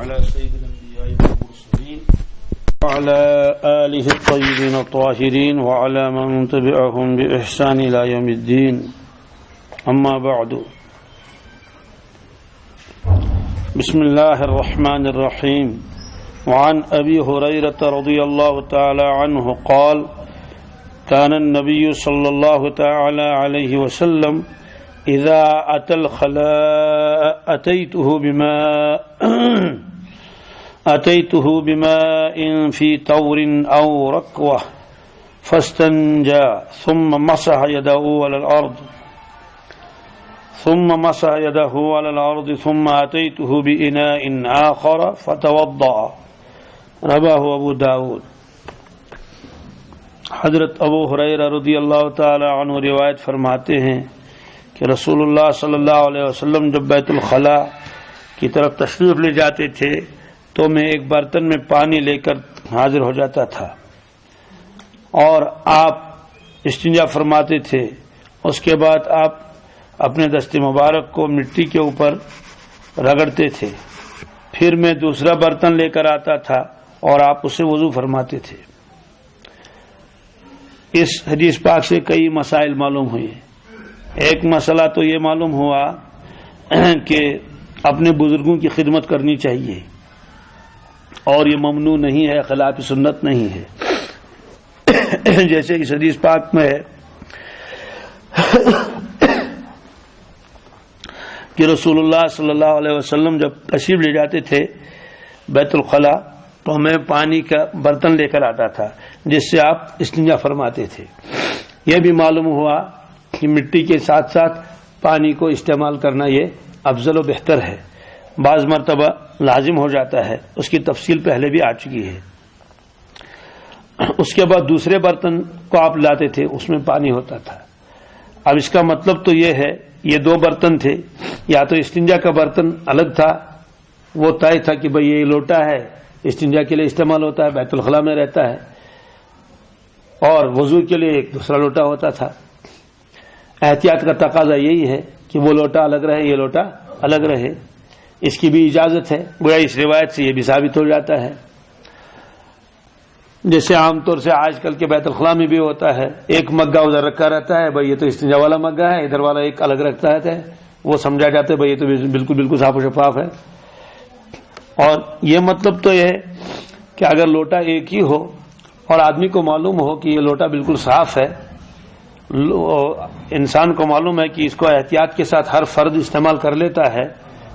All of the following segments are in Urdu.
على سيد الأنبياء والمرسلين وعلى آله الطيبين الطاهرين وعلى من تبعهم بإحسان إلى يوم الدين أما بعد بسم الله الرحمن الرحيم وعن أبي هريرة رضي الله تعالى عنه قال كان النبي صلى الله تعالى عليه وسلم إذا أتى الخلاء أتيته بماء في تور أو ركوة فاستنجى ثم مسح يده على الأرض ثم أتيته بإناء آخر فتوضأ رواه أبو داود. حضرت ابو ہریرہ رضی اللہ تعالی عنہ روایت فرماتے ہیں کہ رسول اللہ صلی اللہ علیہ وسلم جب بیت الخلاء کی طرف تشریف لے جاتے تھے تو میں ایک برتن میں پانی لے کر حاضر ہو جاتا تھا اور آپ استنجا فرماتے تھے. اس کے بعد آپ اپنے دست مبارک کو مٹی کے اوپر رگڑتے تھے. پھر میں دوسرا برتن لے کر آتا تھا اور آپ اسے وضو فرماتے تھے. اس حدیث پاک سے کئی مسائل معلوم ہوئے. ایک مسئلہ تو یہ معلوم ہوا کہ اپنے بزرگوں کی خدمت کرنی چاہیے اور یہ ممنوع نہیں ہے، خلاف سنت نہیں ہے. جیسے اس حدیث پاک میں ہے کہ رسول اللہ صلی اللہ علیہ وسلم جب تشریف لے جاتے تھے بیت الخلاء تو ہمیں پانی کا برتن لے کر آتا تھا جس سے آپ استنجا فرماتے تھے. یہ بھی معلوم ہوا کہ مٹی کے ساتھ ساتھ پانی کو استعمال کرنا یہ افضل و بہتر ہے. بعض مرتبہ لازم ہو جاتا ہے، اس کی تفصیل پہلے بھی آ چکی ہے. اس کے بعد دوسرے برتن کو آپ لاتے تھے، اس میں پانی ہوتا تھا. اب اس کا مطلب تو یہ ہے یہ دو برتن تھے، یا تو استنجا کا برتن الگ تھا، وہ طے تھا کہ بھئی یہ لوٹا ہے استنجا کے لیے استعمال ہوتا ہے، بیت الخلاء میں رہتا ہے، اور وضو کے لیے ایک دوسرا لوٹا ہوتا تھا. احتیاط کا تقاضا یہی ہے کہ وہ لوٹا الگ رہے، یہ لوٹا الگ رہے. اس کی بھی اجازت ہے، گویا اس روایت سے یہ بھی ثابت ہو جاتا ہے. جیسے عام طور سے آج کل کے بیت الخلاء میں بھی ہوتا ہے، ایک مگا ادھر رکھا رہتا ہے، بھائی یہ تو استنجا والا مگا ہے، ادھر والا ایک الگ رکھتا ہے، وہ سمجھا جاتا ہے بھائی یہ تو بالکل صاف و شفاف ہے. اور یہ مطلب تو یہ ہے کہ اگر لوٹا ایک ہی ہو اور آدمی کو معلوم ہو کہ یہ لوٹا بالکل صاف ہے، انسان کو معلوم ہے کہ اس کو احتیاط کے ساتھ ہر فرد استعمال کر لیتا ہے،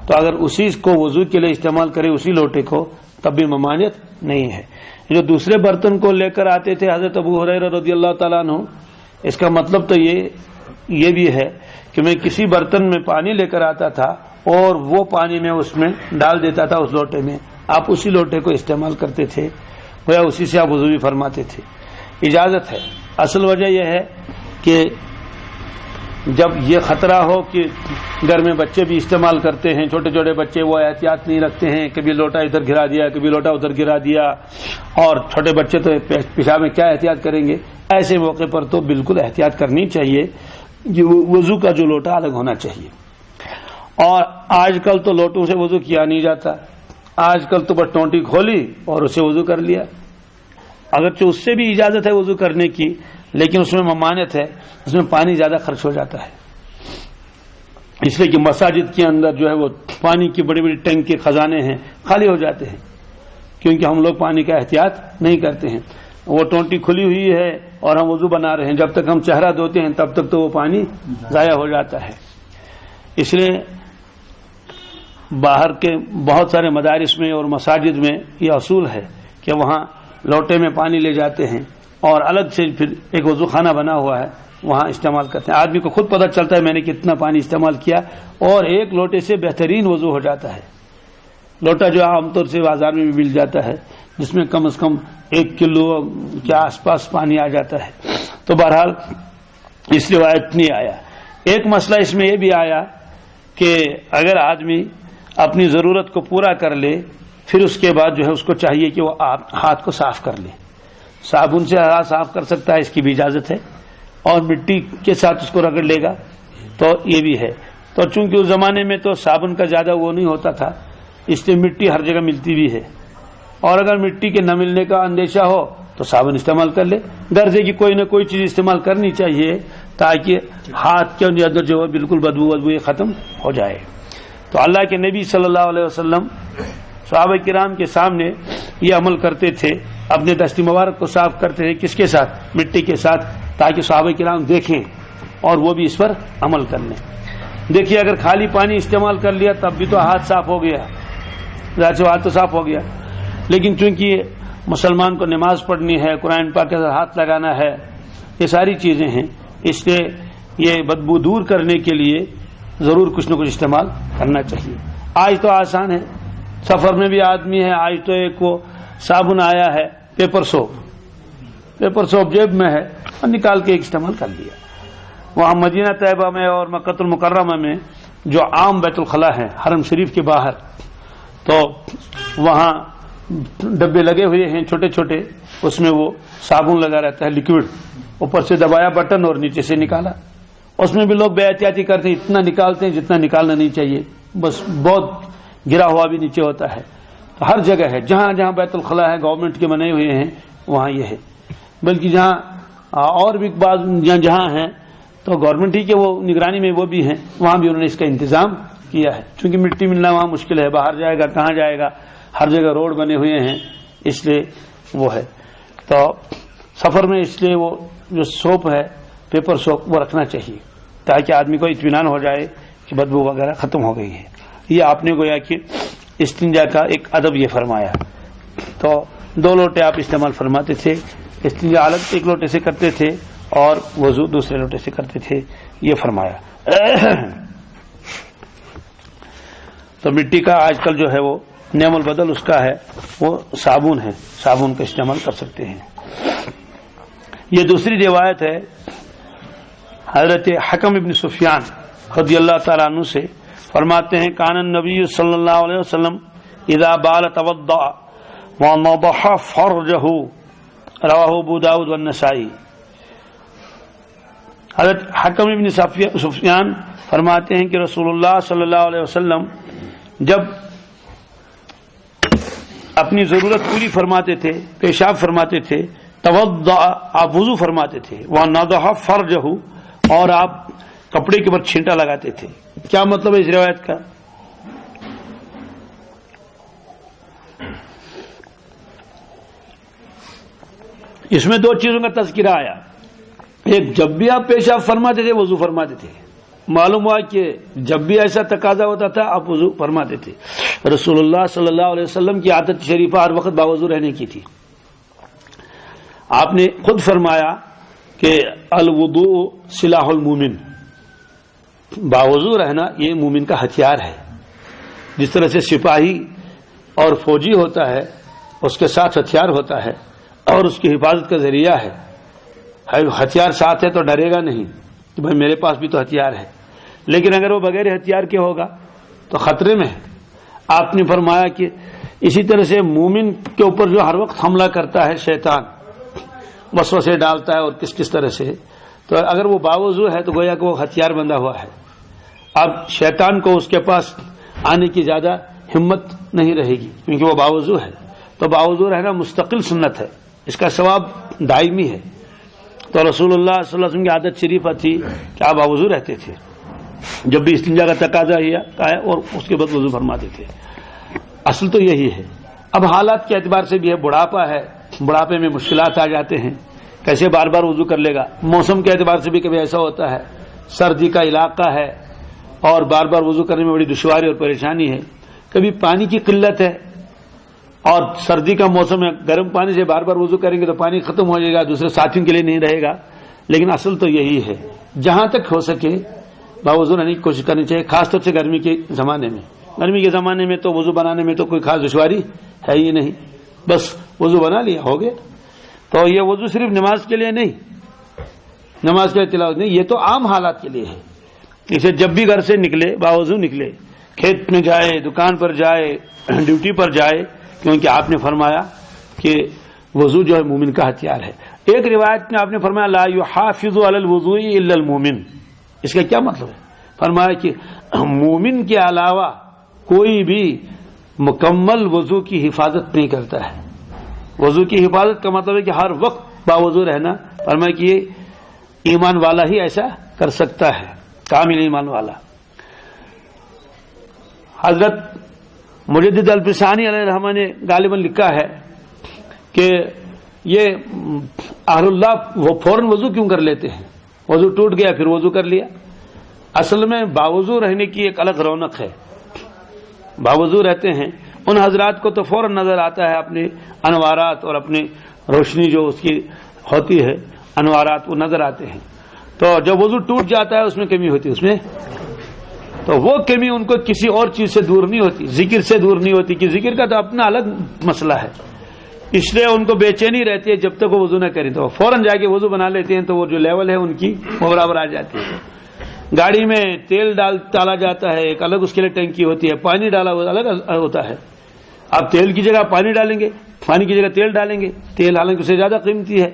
تو اگر اسی کو وضو کے لیے استعمال کرے اسی لوٹے کو تب بھی ممانعت نہیں ہے. جو دوسرے برتن کو لے کر آتے تھے حضرت ابو ہریرہ رضی اللہ تعالیٰ عنہ، اس کا مطلب تو یہ بھی ہے کہ میں کسی برتن میں پانی لے کر آتا تھا اور وہ پانی میں اس میں ڈال دیتا تھا، اس لوٹے میں آپ اسی لوٹے کو استعمال کرتے تھے، گویا اسی سے آپ وضو بھی فرماتے تھے. اجازت ہے. اصل وجہ یہ ہے کہ جب یہ خطرہ ہو کہ گھر میں بچے بھی استعمال کرتے ہیں، چھوٹے چھوٹے بچے، وہ احتیاط نہیں رکھتے ہیں، کبھی لوٹا ادھر گرا دیا، کبھی لوٹا ادھر گرا دیا، اور چھوٹے بچے تو پیشاب میں کیا احتیاط کریں گے. ایسے موقع پر تو بالکل احتیاط کرنی چاہیے، وضو کا جو لوٹا الگ ہونا چاہیے. اور آج کل تو لوٹوں سے وضو کیا نہیں جاتا، آج کل تو بس ٹونٹی کھولی اور اسے وضو کر لیا. اگرچہ اس سے بھی اجازت ہے وضو کرنے کی، لیکن اس میں ممانعت ہے، اس میں پانی زیادہ خرچ ہو جاتا ہے. اس لیے کہ مساجد کے اندر جو ہے وہ پانی کی بڑی بڑی ٹینک کے خزانے ہیں، خالی ہو جاتے ہیں کیونکہ ہم لوگ پانی کا احتیاط نہیں کرتے ہیں. وہ ٹونٹی کھلی ہوئی ہے اور ہم وضو بنا رہے ہیں، جب تک ہم چہرہ دھوتے ہیں تب تک تو وہ پانی ضائع ہو جاتا ہے. اس لیے باہر کے بہت سارے مدارس میں اور مساجد میں یہ اصول ہے کہ وہاں لوٹے میں پانی لے جاتے ہیں اور الگ سے پھر ایک وضو خانہ بنا ہوا ہے، وہاں استعمال کرتے ہیں. آدمی کو خود پتہ چلتا ہے میں نے کتنا پانی استعمال کیا، اور ایک لوٹے سے بہترین وضو ہو جاتا ہے. لوٹا جو عام طور سے بازار میں بھی مل جاتا ہے جس میں کم از کم 1 کلو کے آس پاس پانی آ جاتا ہے. تو بہرحال اس روایت نہیں آیا. ایک مسئلہ اس میں یہ بھی آیا کہ اگر آدمی اپنی ضرورت کو پورا کر لے پھر اس کے بعد جو ہے اس کو چاہیے کہ وہ ہاتھ کو صاف کر لے. صابن سے ہاتھ صاف کر سکتا ہے، اس کی بھی اجازت ہے، اور مٹی کے ساتھ اس کو رگڑ لے گا تو یہ بھی ہے. تو چونکہ اس زمانے میں تو صابن کا زیادہ وہ نہیں ہوتا تھا، اس لیے مٹی ہر جگہ ملتی بھی ہے، اور اگر مٹی کے نہ ملنے کا اندیشہ ہو تو صابن استعمال کر لے. غرض ہے کہ کوئی نہ کوئی چیز استعمال کرنی چاہیے تاکہ ہاتھ کے اندر جو ہے بالکل بدبو یہ ختم ہو جائے. تو اللہ کے نبی صلی اللہ علیہ وسلم صحابہ کرام کے سامنے یہ عمل کرتے تھے، اپنے دست مبارک کو صاف کرتے تھے. کس کے ساتھ؟ مٹی کے ساتھ، تاکہ صحابہ کرام دیکھیں اور وہ بھی اس پر عمل کر لیں. دیکھیے اگر خالی پانی استعمال کر لیا تب بھی تو ہاتھ صاف ہو گیا، ظاہر سے ہاتھ تو صاف ہو گیا، لیکن چونکہ مسلمان کو نماز پڑھنی ہے، قرآن پاک کے ہاتھ لگانا ہے، یہ ساری چیزیں ہیں، اس لیے یہ بدبو دور کرنے کے لیے ضرور کچھ نہ کچھ استعمال کرنا چاہیے. آج تو آسان ہے، سفر میں بھی آدمی ہے، آج تو ایک کو صابن آیا ہے پیپر سوپ جیب میں ہے اور نکال کے ایک استعمال کر لیا. وہاں مدینہ طیبہ میں اور مکہ المکرمہ میں جو عام بیت الخلاء ہے حرم شریف کے باہر، تو وہاں ڈبے لگے ہوئے ہیں چھوٹے چھوٹے، اس میں وہ صابن لگا رہتا ہے لکوڈ، اوپر سے دبایا بٹن اور نیچے سے نکالا. اس میں بھی لوگ بے احتیاطی کرتے ہیں، اتنا نکالتے ہیں جتنا نکالنا نہیں چاہیے، بس بہت گرا ہوا بھی نیچے ہوتا ہے. تو ہر جگہ ہے، جہاں جہاں بیت الخلاء ہے گورنمنٹ کے بنے ہوئے ہیں وہاں یہ ہے، بلکہ جہاں اور بھی بعض جہاں ہیں تو گورنمنٹ ہی کے وہ نگرانی میں وہ بھی ہیں، وہاں بھی انہوں نے اس کا انتظام کیا ہے. چونکہ مٹی ملنا وہاں مشکل ہے، باہر جائے گا کہاں جائے گا، ہر جگہ روڈ بنے ہوئے ہیں، اس لیے وہ ہے. تو سفر میں اس لیے وہ جو سوپ ہے پیپر سوپ وہ رکھنا چاہیے تاکہ آدمی کو اطمینان ہو جائے کہ بدبو وغیرہ ختم ہو گئی ہے. یہ آپ نے گویا کہ استنجا کا ایک ادب یہ فرمایا. تو 2 لوٹے آپ استعمال فرماتے تھے، استنجا الگ 1 لوٹے سے کرتے تھے اور وضو دوسرے لوٹے سے کرتے تھے، یہ فرمایا. تو مٹی کا آج کل جو ہے وہ نعم البدل اس کا ہے وہ صابن ہے، صابن کا استعمال کر سکتے ہیں. یہ دوسری روایت ہے حضرت حکم ابن سفیان رضی اللہ تعالیٰ عنہ سے، فرماتے ہیں کان النبی صلی اللہ علیہ وسلم اذا بال توضأ ونضح فرجہ، رواہ ابو داؤد والنسائی. حضرت حکم ابن سفیان فرماتے ہیں کہ رسول اللہ صلی اللہ علیہ وسلم جب اپنی ضرورت پوری فرماتے تھے، پیشاب فرماتے تھے، توضأ آپ وضو فرماتے تھے، ونضح فرجہ اور آپ کپڑے کے اوپر چھینٹا لگاتے تھے. کیا مطلب ہے اس روایت کا؟ اس میں 2 چیزوں کا تذکرہ آیا. ایک، جب بھی آپ پیشاب فرماتے تھے وضو فرماتے تھے، معلوم ہوا کہ جب بھی ایسا تقاضا ہوتا تھا آپ وضو فرماتے تھے. رسول اللہ صلی اللہ علیہ وسلم کی عادت شریفہ ہر وقت باوضو رہنے کی تھی. آپ نے خود فرمایا کہ الوضوء سلاح المومن، باوضو رہنا یہ مومن کا ہتھیار ہے. جس طرح سے سپاہی اور فوجی ہوتا ہے اس کے ساتھ ہتھیار ہوتا ہے اور اس کی حفاظت کا ذریعہ ہے، ہتھیار ساتھ ہے تو ڈرے گا نہیں کہ بھائی میرے پاس بھی تو ہتھیار ہے، لیکن اگر وہ بغیر ہتھیار کے ہوگا تو خطرے میں ہے. آپ نے فرمایا کہ اسی طرح سے مومن کے اوپر جو ہر وقت حملہ کرتا ہے شیطان، وسوسے ڈالتا ہے اور کس طرح سے، تو اگر وہ باوضو ہے تو گویا کہ وہ ہتھیار بندھا ہوا ہے. اب شیطان کو اس کے پاس آنے کی زیادہ ہمت نہیں رہے گی کیونکہ وہ باوضو ہے. تو باوضو رہنا مستقل سنت ہے، اس کا ثواب دائمی ہے. تو رسول اللہ صلی اللہ علیہ وسلم کی عادت شریفہ تھی کہ آپ باوضو رہتے تھے، جب بھی استنجا کا تقاضا ہے اور اس کے بعد وضو فرماتے تھے. اصل تو یہی ہے. اب حالات کے اعتبار سے بھی ہے، بڑھاپا ہے، بڑھاپے میں مشکلات آ جاتے ہیں، کیسے بار بار وضو کر لے گا. موسم کے اعتبار سے بھی کبھی ایسا ہوتا ہے سردی کا علاقہ ہے اور بار بار وضو کرنے میں بڑی دشواری اور پریشانی ہے. کبھی پانی کی قلت ہے اور سردی کا موسم ہے، گرم پانی سے بار بار وضو کریں گے تو پانی ختم ہو جائے گا، دوسرے ساتھیوں کے لیے نہیں رہے گا. لیکن اصل تو یہی ہے، جہاں تک ہو سکے باوضو رہنے کی کوشش کرنی چاہیے، خاص طور سے گرمی کے زمانے میں. گرمی کے زمانے میں تو وضو بنانے میں تو کوئی خاص دشواری ہے ہی نہیں، بس وضو بنا لیا ہو گیا. تو یہ وضو صرف نماز کے لیے نہیں، نماز کے تلاوت نہیں، یہ تو عام حالات کے لیے ہے. اسے جب بھی گھر سے نکلے باوضو نکلے، کھیت میں جائے، دکان پر جائے، ڈیوٹی پر جائے، کیونکہ آپ نے فرمایا کہ وضو جو ہے مومن کا ہتھیار ہے. ایک روایت میں آپ نے فرمایا لا یحافظ علی الوضوء الا المومن. اس کا کیا مطلب ہے؟ فرمایا کہ مومن کے علاوہ کوئی بھی مکمل وضو کی حفاظت نہیں کرتا ہے. وضو کی حفاظت کا مطلب ہے کہ ہر وقت باوضو رہنا. فرمایا کہ یہ ایمان والا ہی ایسا کر سکتا ہے، کامل ایمان والا. حضرت مجدد الفسانی علیہ الرحمہ نے غالباً لکھا ہے کہ یہ اہل اللہ وہ فوراً وضو کیوں کر لیتے ہیں؟ وضو ٹوٹ گیا پھر وضو کر لیا. اصل میں باوضو رہنے کی ایک الگ رونق ہے. باوضو رہتے ہیں ان حضرات کو تو فوراً نظر آتا ہے اپنے انوارات اور اپنی روشنی جو اس کی ہوتی ہے، انوارات وہ نظر آتے ہیں. تو جب وضو ٹوٹ جاتا ہے اس میں کمی ہوتی ہے، اس میں تو وہ کمی ان کو کسی اور چیز سے دور نہیں ہوتی، ذکر سے دور نہیں ہوتی، کہ ذکر کا تو اپنا الگ مسئلہ ہے. اس لیے ان کو بے چینی رہتی ہے جب تک وہ وضو نہ کریں. تو فوراً جا کے وضو بنا لیتے ہیں تو وہ جو لیول ہے ان کی وہ برابر آ جاتی ہے. گاڑی میں تیل ڈالا جاتا ہے، ایک الگ اس کے لیے ٹینکی ہوتی ہے، پانی ڈالا الگ ہوتا ہے. آپ تیل کی جگہ پانی ڈالیں گے، پانی کی جگہ تیل ڈالیں گے. تیل حالانکہ اس سے زیادہ قیمتی ہے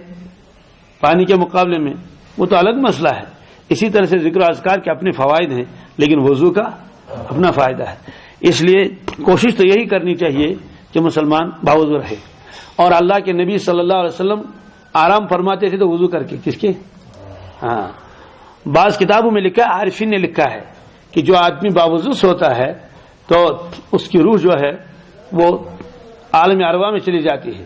پانی کے مقابلے میں، وہ تو الگ مسئلہ ہے. اسی طرح سے ذکر و اذکار کے اپنے فوائد ہیں لیکن وضو کا اپنا فائدہ ہے. اس لیے کوشش تو یہی کرنی چاہیے کہ مسلمان باوضو رہے. اور اللہ کے نبی صلی اللہ علیہ وسلم آرام فرماتے تھے تو وضو کر کے. کس کے؟ ہاں، بعض کتابوں میں لکھا ہے، عارفین نے لکھا ہے کہ جو آدمی باوضو سوتا ہے تو اس کی روح جو ہے وہ عالم ارواح میں چلی جاتی ہے،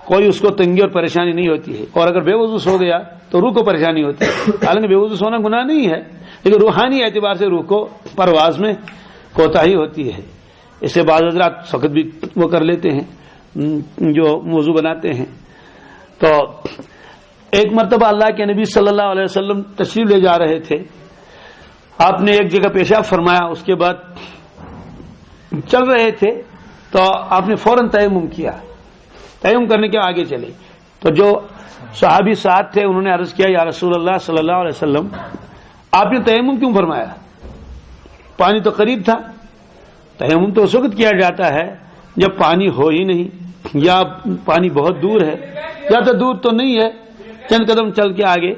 کوئی اس کو تنگی اور پریشانی نہیں ہوتی ہے. اور اگر بے وضو سو گیا تو روح کو پریشانی ہوتی ہے. حالانکہ بے وضو سونا گناہ نہیں ہے لیکن روحانی اعتبار سے روح کو پرواز میں کوتاہی ہوتی ہے. اس سے بعض حضرات سخت بھی وہ کر لیتے ہیں جو وضو بناتے ہیں. تو ایک مرتبہ اللہ کے نبی صلی اللہ علیہ وسلم تشریف لے جا رہے تھے. آپ نے ایک جگہ پیشاب فرمایا، اس کے بعد چل رہے تھے تو آپ نے فوراً تیمم کیا. تیمم کرنے کے آگے چلے تو جو صحابی ساتھ تھے انہوں نے عرض کیا، یا رسول اللہ صلی اللہ علیہ وسلم آپ نے تیمم کیوں فرمایا؟ پانی تو قریب تھا. تیمم تو اس وقت کیا جاتا ہے جب پانی ہو ہی نہیں، یا پانی بہت دور ہے، یا تو دور تو نہیں ہے، چند قدم چل کے آگے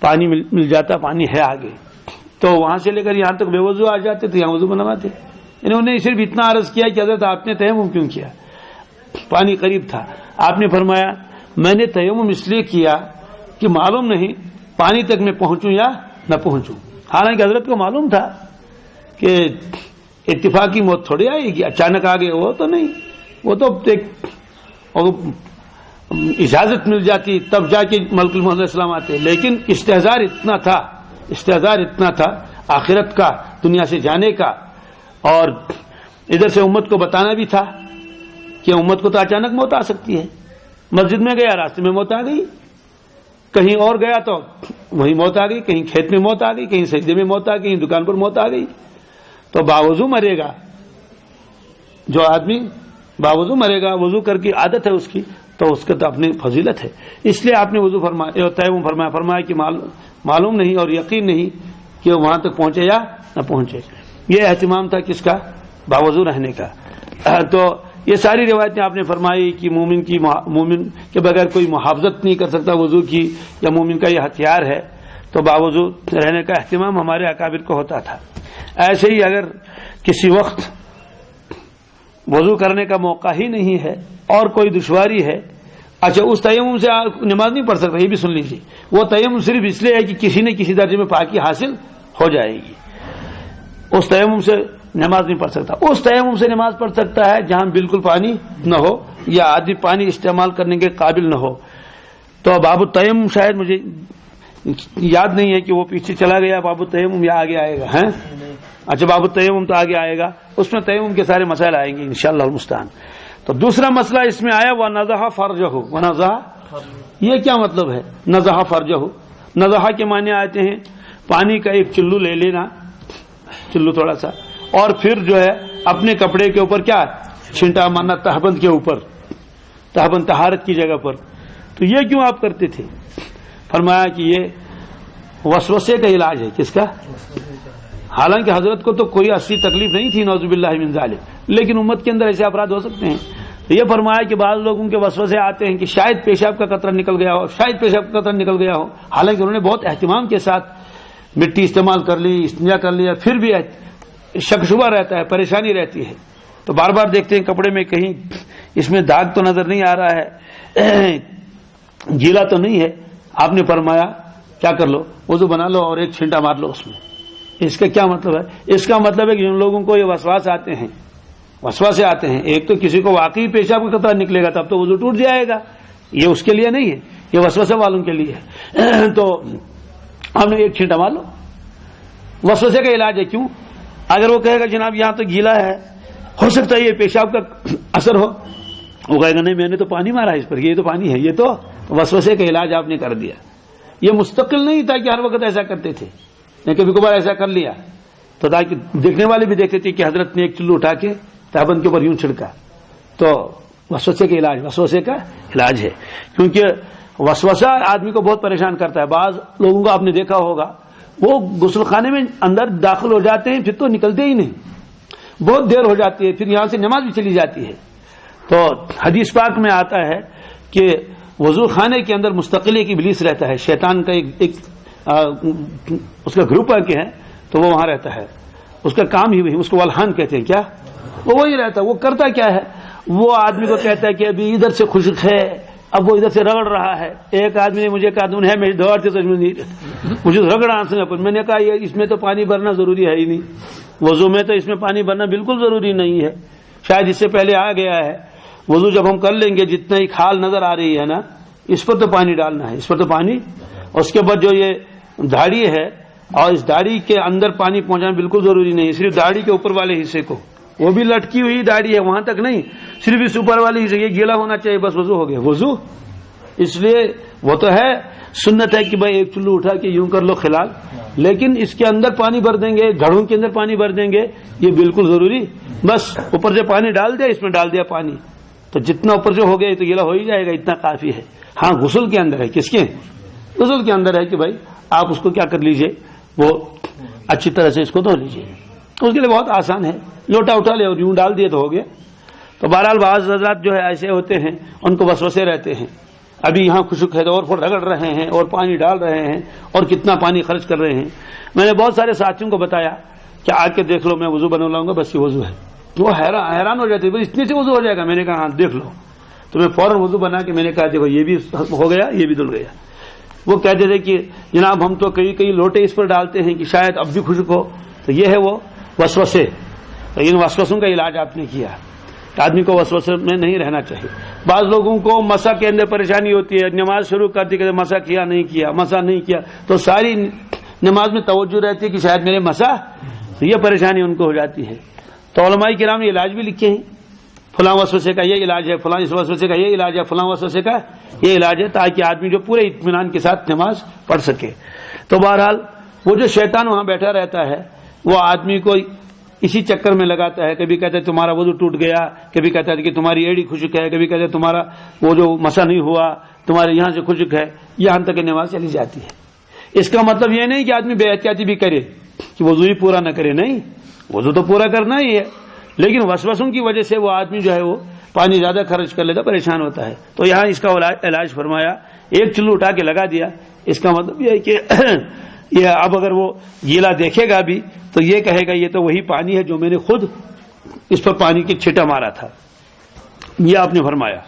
پانی مل جاتا، پانی ہے آگے. تو وہاں سے لے کر یہاں تک بے وضو آ جاتے تو یہاں وضو بنواتے. انہوں نے صرف اتنا عرض کیا کہ حضرت آپ نے تیمم کیوں کیا؟ پانی قریب تھا. آپ نے فرمایا میں نے تیمم اس لیے کیا کہ معلوم نہیں پانی تک میں پہنچوں یا نہ پہنچوں. حالانکہ حضرت کو معلوم تھا کہ اتفاقی موت تھوڑی آئے گی، اچانک آگے وہ تو نہیں، وہ تو ایک اجازت مل جاتی تب جا کے ملک الموت علیہ السلام آتے. لیکن استحضار اتنا تھا آخرت کا، دنیا سے جانے کا، اور ادھر سے امت کو بتانا بھی تھا کہ امت کو تو اچانک موت آ سکتی ہے. مسجد میں گیا راستے میں موت آ گئی، کہیں اور گیا تو وہیں موت آ گئی، کہیں کھیت میں موت آ گئی، کہیں سجدے میں موت آ گئی، کہیں دکان پر موت آ گئی. تو باوضو مرے گا جو آدمی، باوضو مرے گا، وضو کر کی عادت ہے اس کی، تو اس کا تو اپنی فضیلت ہے. اس لیے آپ نے وضو تیمم فرمایا کہ معلوم نہیں اور یقین نہیں کہ وہ وہاں تک پہنچے یا نہ پہنچے. یہ اہتمام تھا کس کا؟ باوضو رہنے کا. تو یہ ساری روایتیں آپ نے فرمائی کہ مومن کے بغیر کوئی محافظت نہیں کر سکتا وضو کی، یا مومن کا یہ ہتھیار ہے. تو باوضو رہنے کا اہتمام ہمارے اکابر کو ہوتا تھا. ایسے ہی اگر کسی وقت وضو کرنے کا موقع ہی نہیں ہے اور کوئی دشواری ہے، اچھا اس تیمم سے نماز نہیں پڑھ سکتا، یہ بھی سن لیجیے. وہ تیمم صرف اس لیے ہے کہ کسی نہ کسی درجے میں پاکی حاصل ہو جائے گی. اس تیمم سے نماز نہیں پڑھ سکتا. اس تیمم سے نماز پڑھ سکتا ہے جہاں بالکل پانی نہ ہو یا آدھی پانی استعمال کرنے کے قابل نہ ہو. تو باب التیمم شاید مجھے یاد نہیں ہے کہ وہ پیچھے چلا گیا باب التیمم یا آگے آئے گا. ہیں اچھا باب التیمم تو آگے آئے گا، اس میں تیمم کے سارے مسائل آئیں گے انشاءاللہ المستعان. تو دوسرا مسئلہ اس میں آیا وَنَضَحَ فَرْجَهُ. وَنَضَحَ یہ کیا مطلب ہے؟ نضح فرجہ. نضح کے معنی آتے ہیں پانی کا ایک چلو لے لینا، چلو تھوڑا سا، اور پھر جو ہے اپنے کپڑے کے اوپر کیا چھینٹا مارنا، تہبند کے اوپر، تہبند طہارت کی جگہ پر. تو یہ کیوں آپ کرتے تھے؟ فرمایا کہ یہ وسوسے کا علاج ہے. کس کا؟ حالانکہ حضرت کو تو کوئی اصلی تکلیف نہیں تھی نعوذ باللہ من ذالک، لیکن امت کے اندر ایسے افراد ہو سکتے ہیں. تو یہ فرمایا کہ بعض لوگوں کے وسوسے آتے ہیں کہ شاید پیشاب کا قطرہ نکل گیا ہو، شاید پیشاب کا قطرہ نکل گیا ہو. حالانکہ انہوں نے بہت اہتمام کے ساتھ مٹی استعمال کر لی، استنجا کر لیا، پھر بھی شک شبہ رہتا ہے، پریشانی رہتی ہے. تو بار بار دیکھتے ہیں کپڑے میں کہیں اس میں داغ تو نظر نہیں آ رہا ہے، گیلا تو نہیں ہے، آپ نے فرمایا کیا کر لو، وضو بنا لو اور ایک چھینٹا مار لو اس میں۔ اس کا کیا مطلب ہے؟ اس کا مطلب ہے کہ جن لوگوں کو یہ وسواس آتے ہیں، وسواسے آتے ہیں، ایک تو کسی کو واقعی پیشاب کا قطرہ نکلے گا تب تو وضو ٹوٹ جائے گا، یہ اس کے لیے نہیں ہے، یہ وسوسے والوں کے لیے ہے۔ تو ہم نے ایک چھینٹا مار لو، وسوسے کا علاج ہے۔ کیوں؟ اگر وہ کہے گا جناب یہاں تو گیلا ہے، ہو سکتا ہے یہ پیشاب کا اثر ہو، وہ کہے گا نہیں میں نے تو پانی مارا ہے اس پر، یہ تو پانی ہے، یہ تو وسوسے کا علاج آپ نے کر دیا۔ یہ مستقل نہیں تھا کہ ہر وقت ایسا کرتے تھے، نہیں کبھی کبھار ایسا کر لیا تو تاکہ دیکھنے والے بھی دیکھتے تھے کہ حضرت نے ایک چلو اٹھا کے تہبند کے اوپر یوں چھڑکا، تو وسوسے کا علاج، وسوسے کا علاج ہے۔ کیونکہ وسوسہ آدمی کو بہت پریشان کرتا ہے۔ بعض لوگوں کو آپ نے دیکھا ہوگا وہ غسل خانے میں اندر داخل ہو جاتے ہیں پھر تو نکلتے ہی نہیں، بہت دیر ہو جاتی ہے، پھر یہاں سے نماز بھی چلی جاتی ہے۔ تو حدیث پاک میں آتا ہے کہ وضو خانے کے اندر مستقل ایک ابلیس رہتا ہے، شیطان کا ایک اس کا گروپ ہے تو وہ وہاں رہتا ہے، اس کا کام ہی وہی، اس کو والہان کہتے ہیں، کیا وہ وہی رہتا ہے۔ وہ کرتا کیا ہے، وہ آدمی کو کہتا ہے کہ ابھی ادھر سے خشک ہے، اب وہ ادھر سے رگڑ رہا ہے۔ ایک آدمی نے مجھے کہا ہے میں دوڑتے تو مجھے رگڑا سے، میں نے کہا یہ اس میں تو پانی بھرنا ضروری ہے ہی نہیں، وضو میں تو اس میں پانی بھرنا بالکل ضروری نہیں ہے، شاید اس سے پہلے آ گیا ہے۔ وضو جب ہم کر لیں گے جتنا ہی کھال نظر آ رہی ہے نا، اس پر تو پانی ڈالنا ہے، اس پر تو پانی، اس کے بعد جو یہ داڑھی ہے اور اس داڑھی کے اندر پانی پہنچانا بالکل ضروری نہیں، صرف داڑھی کے اوپر والے حصے کو، وہ بھی لٹکی ہوئی داڑھی ہے وہاں تک نہیں، صرف اس اوپر والے حصے یہ گیلا ہونا چاہیے، بس وضو ہو گیا وضو۔ اس لیے وہ تو ہے سنت ہے کہ بھائی ایک چلو اٹھا کے یوں کر لو خلال، لیکن اس کے اندر پانی بھر دیں گے، گھڑوں کے اندر پانی بھر دیں گے، یہ بالکل ضروری، بس اوپر سے پانی ڈال دیا، اس میں ڈال دیا پانی، تو جتنا اوپر سے ہو گیا تو گیلا ہو ہی جائے گا، اتنا کافی ہے۔ ہاں غسل کے اندر ہے، کس کے غسل کے اندر ہے کہ بھائی آپ اس کو کیا کر لیجئے، وہ اچھی طرح سے اس کو دھو لیجئے، اس کے لیے بہت آسان ہے، لوٹا اٹھا لے اور یوں ڈال دیے تو ہو گیا۔ تو بہرحال بعض حضرات جو ہے ایسے ہوتے ہیں، ان کو وسوسے رہتے ہیں، ابھی یہاں خشک ہے تو اور پھر رگڑ رہے ہیں اور پانی ڈال رہے ہیں اور کتنا پانی خرچ کر رہے ہیں۔ میں نے بہت سارے ساتھیوں کو بتایا کہ آ کے دیکھ لو میں وضو بنا لاؤں گا، بس یہ وضو ہے، وہ حیران ہو جاتے ہیں، اتنے سے وضو ہو جائے گا؟ میں نے کہا ہاں دیکھ لو، تو میں فوراً وضو بنا کے میں نے کہا دیکھو یہ بھی ہو گیا، یہ بھی دھل گیا۔ وہ کہتے تھے کہ جناب ہم تو کئی لوٹے اس پر ڈالتے ہیں کہ شاید اب بھی خشک ہو، تو یہ ہے وہ وسوسے، لیکن وسوسوں کا علاج آپ نے کیا، آدمی کو وسوسے میں نہیں رہنا چاہیے۔ بعض لوگوں کو مسا کے اندر پریشانی ہوتی ہے، نماز شروع کرتی کہ مسا کیا نہیں کیا، مسا نہیں کیا، تو ساری نماز میں توجہ رہتی ہے کہ شاید میرے مسا، یہ پریشانی ان کو ہو جاتی ہے۔ تو علماء کرام نے علاج بھی لکھے ہیں، فلاں وسوسے کا یہ علاج ہے، فلاں اس وسوسے کا یہ علاج ہے، فلاں وسوسے کا یہ علاج ہے، تاکہ آدمی جو پورے اطمینان کے ساتھ نماز پڑھ سکے۔ تو بہرحال وہ جو شیطان وہاں بیٹھا رہتا ہے وہ آدمی کو اسی چکر میں لگاتا ہے، کبھی کہتا ہے تمہارا وضو ٹوٹ گیا، کبھی کہتا ہے کہ تمہاری ایڑی خشک ہے، کبھی کہتا ہے تمہارا وہ جو مسا نہیں ہوا، تمہارے یہاں سے خشک ہے، یہاں تک نماز چلی جاتی ہے۔ اس کا مطلب یہ نہیں کہ آدمی بے احتیاطی بھی کرے کہ وضو ہی پورا نہ کرے، نہیں، وضو تو پورا کرنا ہی ہے، لیکن وسوسوں کی وجہ سے وہ آدمی جو ہے وہ پانی زیادہ خرچ کر لیتا، پریشان ہوتا ہے۔ تو یہاں اس کا علاج فرمایا، ایک چلو اٹھا کے لگا دیا، اس کا مطلب یہ ہے کہ یہ اب اگر وہ گیلا دیکھے گا بھی تو یہ کہے گا یہ تو وہی پانی ہے جو میں نے خود اس پر پانی کی چھٹا مارا تھا، یہ آپ نے فرمایا۔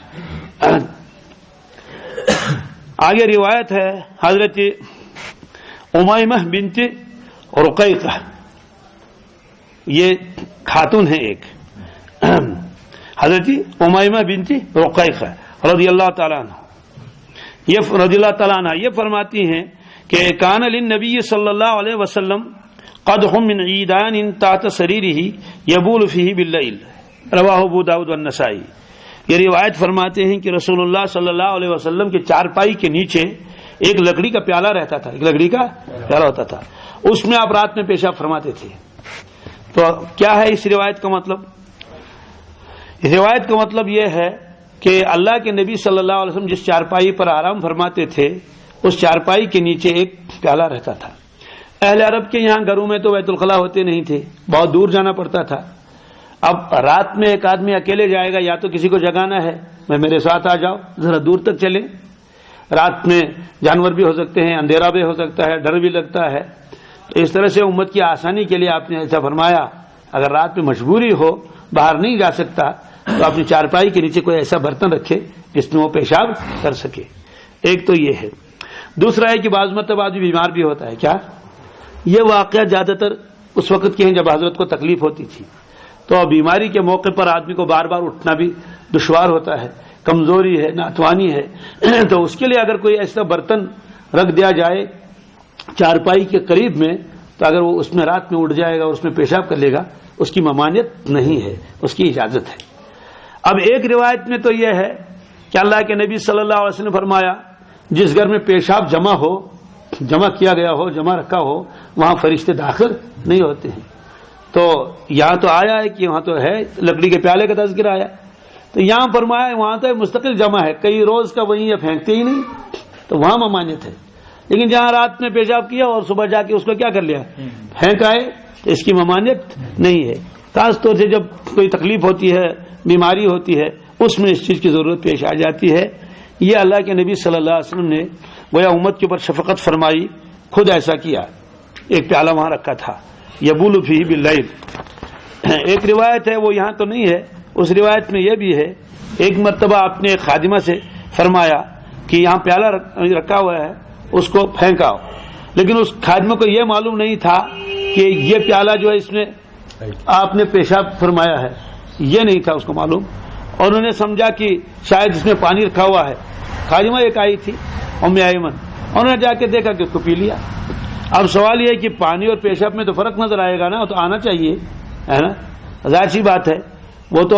آگے روایت ہے حضرت امیمہ بنت رقیقہ، یہ خاتون ہے ایک، حضرت امیمہ بنت رقیقہ رضی اللہ تعالیٰ عنہ، یہ رضی اللہ تعالیٰ عنہ یہ فرماتی ہیں کہ کان للنبی صلی اللہ علیہ وسلم قدح من عیدان تحت سریرہ یبول فیہ باللیل، رواہ ابو داؤد والنسائی۔ یہ روایت فرماتے ہیں کہ رسول اللہ صلی اللہ علیہ وسلم کے چارپائی کے نیچے ایک لکڑی کا پیالہ رہتا تھا، ایک لکڑی کا پیالہ ہوتا تھا، اس میں آپ رات میں پیشاب فرماتے تھے۔ تو کیا ہے اس روایت کا مطلب؟ اس روایت کا مطلب یہ ہے کہ اللہ کے نبی صلی اللہ علیہ وسلم جس چارپائی پر آرام فرماتے تھے اس چارپائی کے نیچے ایک پیالہ رہتا تھا۔ اہل عرب کے یہاں گھروں میں تو بیت الخلا ہوتے نہیں تھے، بہت دور جانا پڑتا تھا۔ اب رات میں ایک آدمی اکیلے جائے گا، یا تو کسی کو جگانا ہے میں میرے ساتھ آ جاؤ، ذرا دور تک چلے، رات میں جانور بھی ہو سکتے ہیں، اندھیرا بھی ہو سکتا ہے، ڈر بھی لگتا ہے، تو اس طرح سے امت کی آسانی کے لیے آپ نے ایسا فرمایا اگر رات میں مجبوری ہو باہر نہیں جا سکتا تو اپنی چارپائی کے نیچے کوئی ایسا برتن رکھے جس میں وہ پیشاب کر سکے. ایک تو یہ ہے. دوسرا ہے کہ بعض مرتبہ آدمی بیمار بھی ہوتا ہے. کیا یہ واقعہ زیادہ تر اس وقت کے ہیں جب حضرت کو تکلیف ہوتی تھی, تو بیماری کے موقع پر آدمی کو بار بار اٹھنا بھی دشوار ہوتا ہے, کمزوری ہے, ناتوانی ہے, تو اس کے لیے اگر کوئی ایسا برتن رکھ دیا جائے چارپائی کے قریب میں, تو اگر وہ اس میں رات میں اٹھ جائے گا اور اس میں پیشاب کر لے گا, اس کی ممانعت نہیں ہے, اس کی اجازت ہے. اب ایک روایت میں تو یہ ہے کہ اللہ کے نبی صلی اللہ علیہ وسلم نے فرمایا جس گھر میں پیشاب جمع کیا گیا ہو, جمع رکھا ہو, وہاں فرشتے داخل نہیں ہوتے ہیں. تو یہاں تو آیا ہے کہ وہاں تو ہے لکڑی کے پیالے کا تذکرہ آیا, تو یہاں فرمایا وہاں تو مستقل جمع ہے, کئی روز کا وہیں پھینکتے ہی نہیں, تو وہاں ممانعت ہے. لیکن جہاں رات میں پیشاب کیا اور صبح جا کے اس کو کیا کر لیا, پھینک آئے, تو اس کی ممانعت نہیں ہے. خاص طور سے جب کوئی تکلیف ہوتی ہے, بیماری ہوتی ہے, اس میں اس چیز کی ضرورت پیش آ جاتی ہے. یہ اللہ کے نبی صلی اللہ علیہ وسلم نے گویا امت کے اوپر شفقت فرمائی, خود ایسا کیا. ایک پیالہ وہاں رکھا تھا, یبول فیہ باللیل. ایک روایت ہے وہ یہاں تو نہیں ہے, اس روایت میں یہ بھی ہے ایک مرتبہ آپ نے خادمہ سے فرمایا کہ یہاں پیالہ رکھا ہوا ہے, اس کو پھینکاؤ. لیکن اس خادمہ کو یہ معلوم نہیں تھا کہ یہ پیالہ جو ہے اس میں آپ نے پیشاب فرمایا ہے, یہ نہیں تھا اس کو معلوم, اور انہوں نے سمجھا کہ شاید اس میں پانی رکھا ہوا ہے. خادمہ ایک آئی تھی ام ایمن, انہوں نے جا کے دیکھا کہ اس کو پی لیا. اب سوال یہ ہے کہ پانی اور پیشاب میں تو فرق نظر آئے گا نا, تو آنا چاہیے ہے نا, ظاہر سی بات ہے. وہ تو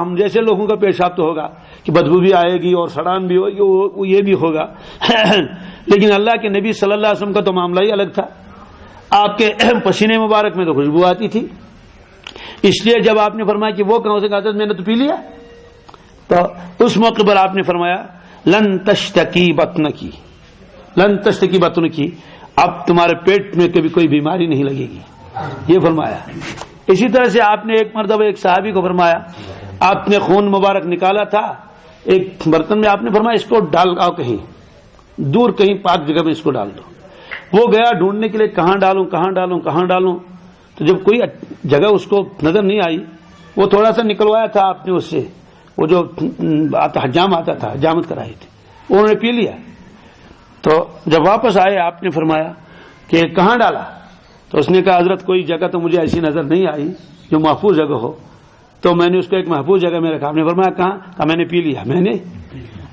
ہم جیسے لوگوں کا پیشاب تو ہوگا کہ بدبو بھی آئے گی اور سڑان بھی ہوگی, یہ بھی ہوگا. لیکن اللہ کے نبی صلی اللہ علیہ وسلم کا تو معاملہ ہی الگ تھا. آپ کے پسینے مبارک میں تو خوشبو آتی تھی, اس لیے جب آپ نے فرمایا کہ وہ کہاں سے کہا میں نے تو پی لیا, تو اس موقع پر آپ نے فرمایا لن تشتکی بطنکی, لن تشتکی بطنکی, اب تمہارے پیٹ میں کبھی کوئی بیماری نہیں لگے گی, یہ فرمایا. اسی طرح سے آپ نے ایک مرتبہ ایک صحابی کو فرمایا, آپ نے خون مبارک نکالا تھا ایک برتن میں, آپ نے فرمایا اس کو ڈال آؤ کہیں دور, کہیں پاک جگہ میں اس کو ڈال دو. وہ گیا ڈھونڈنے کے لیے کہاں ڈالوں کہاں ڈالوں کہاں ڈالوں, تو جب کوئی جگہ اس کو نظر نہیں آئی, وہ تھوڑا سا نکلوایا تھا آپ نے اس سے, وہ جو حجام آتا تھا, حجامت کرائی تھی, انہوں نے پی لیا. تو جب واپس آئے آپ نے فرمایا کہ کہاں ڈالا, تو اس نے کہا حضرت کوئی جگہ تو مجھے ایسی نظر نہیں آئی جو محفوظ جگہ ہو, تو میں نے اس کو ایک محفوظ جگہ میں رکھا. آپ نے فرمایا کہاں, کہا میں نے پی لیا. میں نے,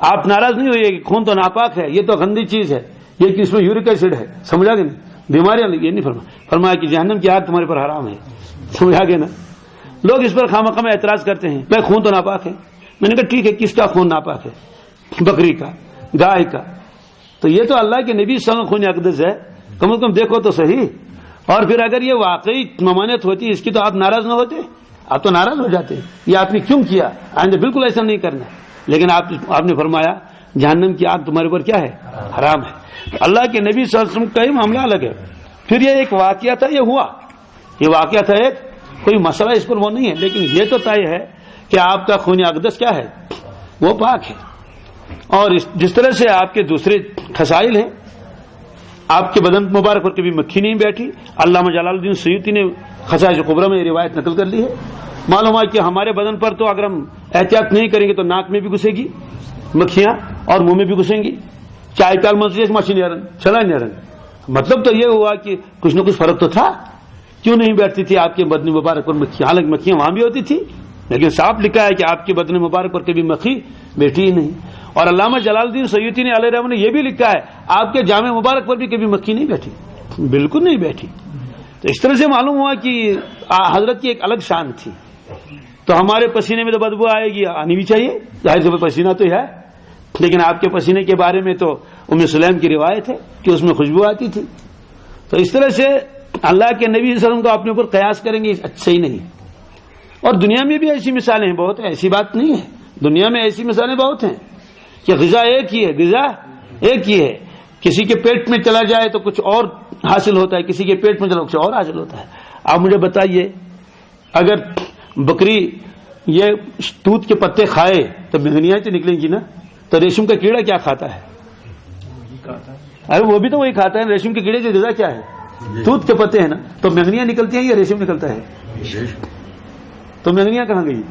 آپ ناراض نہیں ہوئے کہ خون تو ناپاک ہے, یہ تو گندی چیز ہے, یہ کہ اس میں یورک ایسڈ ہے, سمجھا کہ نہیں, بیماریاں, یہ نہیں فرمایا کہ جہنم کی آگ تمہارے پر حرام ہے, سمجھا کہ نا. لوگ اس پر خواہ مخواہ اعتراض کرتے ہیں, بھائی خون تو ناپاک ہے. میں نے کہا ٹھیک ہے, کس کا خون ناپاک ہے, بکری کا, گائے کا, تو یہ تو اللہ کے نبی صلی اللہ علیہ وسلم خون اقدس ہے, کم از کم دیکھو تو صحیح. اور پھر اگر یہ واقعی ممانعت ہوتی اس کی تو آپ ناراض نہ ہوتے, آپ تو ناراض ہو جاتے, یہ آپ نے کیوں کیا, آئندہ بالکل ایسا نہیں کرنا. لیکن آپ نے فرمایا جہنم کی آگ تمہارے پر کیا ہے, حرام ہے. اللہ کے نبی صلی اللہ علیہ وسلم کا ہی معاملہ الگ ہے. پھر یہ ایک واقعہ تھا, یہ ہوا, یہ واقعہ تھا ایک, کوئی مسئلہ اس پر وہ نہیں ہے, لیکن یہ تو طے ہے کہ آپ کا خون اقدس کیا ہے, وہ پاک ہے. اور جس طرح سے آپ کے دوسرے خصائل ہیں, آپ کے بدن مبارک پر کبھی مکھی نہیں بیٹھی. علامہ جلال الدین سیوطی نے خصائص کبریٰ میں یہ روایت نقل کر لی ہے. معلوم ہے کہ ہمارے بدن پر تو اگر ہم احتیاط نہیں کریں گے تو ناک میں بھی گھسے گی مکھیاں اور منہ میں بھی گھسیں گی, چائے پیال مسجد مچھلی چلا نہیں. مطلب تو یہ ہوا کہ کچھ نہ کچھ فرق تو تھا, کیوں نہیں بیٹھتی تھی آپ کے بدن مبارک پر مکھیاں, حالانکہ مکھیاں وہاں بھی ہوتی تھی, لیکن صاف لکھا ہے کہ آپ کے بدن مبارک پر کبھی مکھی بیٹھی ہی نہیں. اور علامہ جلال الدین سیوطی نے علیہ رحمہ نے یہ بھی لکھا ہے آپ کے جامع مبارک پر بھی کبھی مکھی نہیں بیٹھی, بالکل نہیں بیٹھی. تو اس طرح سے معلوم ہوا کہ حضرت کی ایک الگ شان تھی. تو ہمارے پسینے میں تو بدبو آئے گی, آنی بھی چاہیے, ظاہر سے پسینہ تو ہے, لیکن آپ کے پسینے کے بارے میں تو ام سلیم کی روایت ہے کہ اس میں خوشبو آتی تھی. تو اس طرح سے اللہ کے نبی صلی اللہ علیہ وسلم کو اپنے اوپر قیاس کریں گے اچھا ہی نہیں. اور دنیا میں بھی ایسی مثالیں ہیں بہت, ایسی بات نہیں ہے, دنیا میں ایسی مثالیں بہت ہیں کہ غذا ایک ہی ہے, غذا ایک ہی ہے, کسی کے پیٹ میں چلا جائے تو کچھ اور حاصل ہوتا ہے, کسی کے پیٹ میں چلا کچھ اور حاصل ہوتا ہے. آپ مجھے بتائیے, اگر بکری یہ توت کے پتے کھائے تو مہنگیاں تو نکلیں گی نا, تو ریشم کا کیڑا کیا کھاتا ہے, ارے وہ بھی تو وہی کھاتا ہے. ریشم کے کیڑے کی غذا کیا ہے, توت کے پتے ہیں نا, تو مہنگیاں نکلتی ہیں یا ریشم نکلتا ہے, تو مہنگیاں کہاں گئی؟